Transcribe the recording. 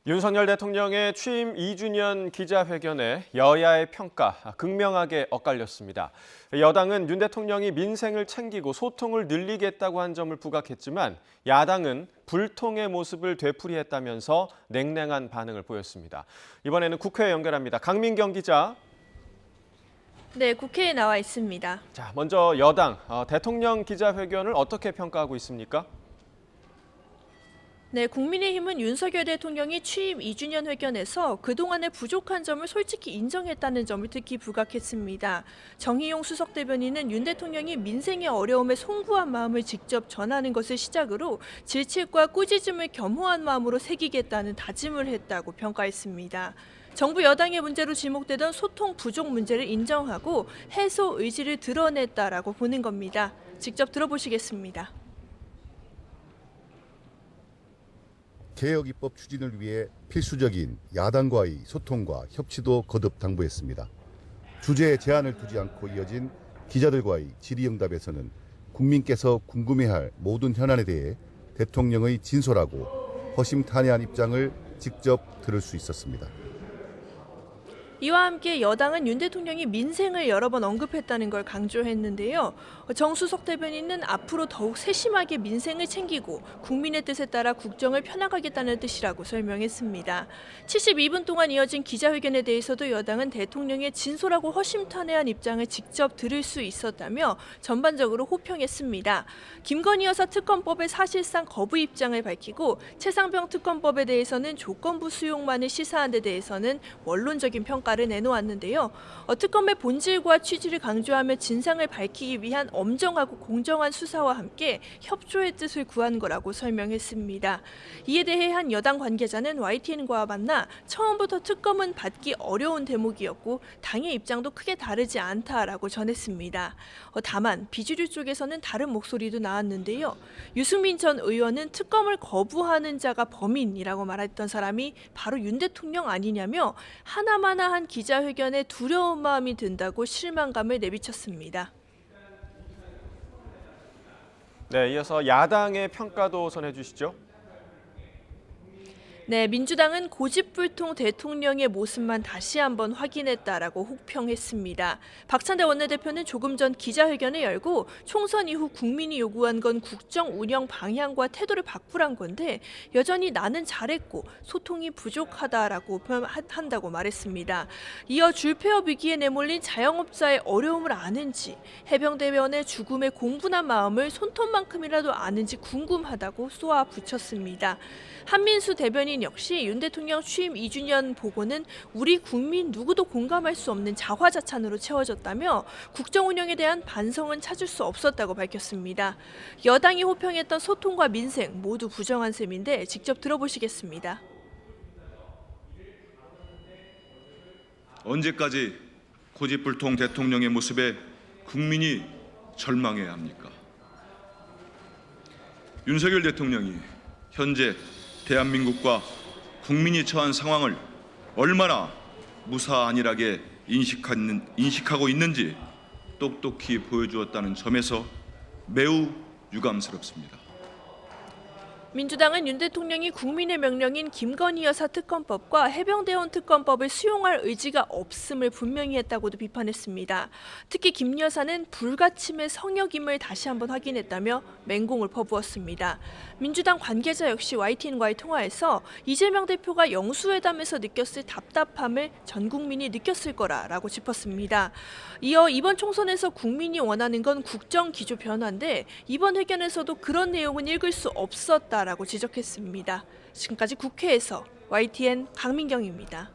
윤석열 대통령의 취임 2주년 기자회견에 여야의 평가 극명하게 엇갈렸습니다. 여당은 윤 대통령이 민생을 챙기고 소통을 늘리겠다고 한 점을 부각했지만 야당은 불통의 모습을 되풀이했다면서 냉랭한 반응을 보였습니다. 이번에는 국회에 연결합니다. 강민경 기자. 네, 국회에 나와 있습니다. 자, 먼저 여당 대통령 기자회견을 어떻게 평가하고 있습니까? 네, 국민의힘은 윤석열 대통령이 취임 2주년 회견에서 그동안의 부족한 점을 솔직히 인정했다는 점을 특히 부각했습니다. 정의용 수석 대변인은 윤 대통령이 민생의 어려움에 송구한 마음을 직접 전하는 것을 시작으로 질책과 꾸짖음을 겸허한 마음으로 새기겠다는 다짐을 했다고 평가했습니다. 정부 여당의 문제로 지목되던 소통 부족 문제를 인정하고 해소 의지를 드러냈다라고 보는 겁니다. 직접 들어보시겠습니다. 개혁 입법 추진을 위해 필수적인 야당과의 소통과 협치도 거듭 당부했습니다. 주제에 제한을 두지 않고 이어진 기자들과의 질의응답에서는 국민께서 궁금해할 모든 현안에 대해 대통령의 진솔하고 허심탄회한 입장을 직접 들을 수 있었습니다. 이와 함께 여당은 윤 대통령이 민생을 여러 번 언급했다는 걸 강조했는데요. 정수석 대변인은 앞으로 더욱 세심하게 민생을 챙기고 국민의 뜻에 따라 국정을 펴나가겠다는 뜻이라고 설명했습니다. 72분 동안 이어진 기자회견에 대해서도 여당은 대통령의 진솔하고 허심탄회한 입장을 직접 들을 수 있었다며 전반적으로 호평했습니다. 김건희 여사 특검법에 사실상 거부 입장을 밝히고 최상병 특검법에 대해서는 조건부 수용만을 시사한 데 대해서는 원론적인 평가를 내놓았는데요. 특검의 본질과 취지를 강조하며 진상을 밝히기 위한 엄정하고 공정한 수사와 함께 협조의 뜻을 구한 거라고 설명했습니다. 이에 대해 한 여당 관계자는 YTN과 만나 처음부터 특검은 받기 어려운 대목이었고 당의 입장도 크게 다르지 않다라고 전했습니다. 다만 비주류 쪽에서는 다른 목소리도 나왔는데요. 유승민 전 의원은 특검을 거부하는 자가 범인이라고 말했던 사람이 바로 윤 대통령 아니냐며 하나마나한 기자회견에 두려운 마음이 든다고 실망감을 내비쳤습니다. 네, 이어서 야당의 평가도 전해주시죠. 네, 민주당은 고집불통 대통령의 모습만 다시 한번 확인했다라고 혹평했습니다. 박찬대 원내대표는 조금 전 기자회견을 열고 총선 이후 국민이 요구한 건 국정 운영 방향과 태도를 바꾸란 건데 여전히 나는 잘했고 소통이 부족하다라고 한다고 말했습니다. 이어 줄폐업 위기에 내몰린 자영업자의 어려움을 아는지 해병대원의 죽음에 공분한 마음을 손톱만큼이라도 아는지 궁금하다고 쏘아붙였습니다. 한민수 대변인 역시 윤 대통령 취임 2주년 보고는 우리 국민 누구도 공감할 수 없는 자화자찬으로 채워졌다며 국정 운영에 대한 반성은 찾을 수 없었다고 밝혔습니다. 여당이 호평했던 소통과 민생 모두 부정한 셈인데 직접 들어보시겠습니다. 언제까지 고집불통 대통령의 모습에 국민이 절망해야 합니까? 윤석열 대통령이 현재 대한민국과 국민이 처한 상황을 얼마나 무사안일하게 인식하고 있는지 똑똑히 보여주었다는 점에서 매우 유감스럽습니다. 민주당은 윤 대통령이 국민의 명령인 김건희 여사 특검법과 해병대원 특검법을 수용할 의지가 없음을 분명히 했다고도 비판했습니다. 특히 김 여사는 불가침의 성역임을 다시 한번 확인했다며 맹공을 퍼부었습니다. 민주당 관계자 역시 YTN과의 통화에서 이재명 대표가 영수회담에서 느꼈을 답답함을 전 국민이 느꼈을 거라고 짚었습니다. 이어 이번 총선에서 국민이 원하는 건 국정 기조 변화인데 이번 회견에서도 그런 내용은 읽을 수 없었다라고 지적했습니다. 지금까지 국회에서 YTN 강민경입니다.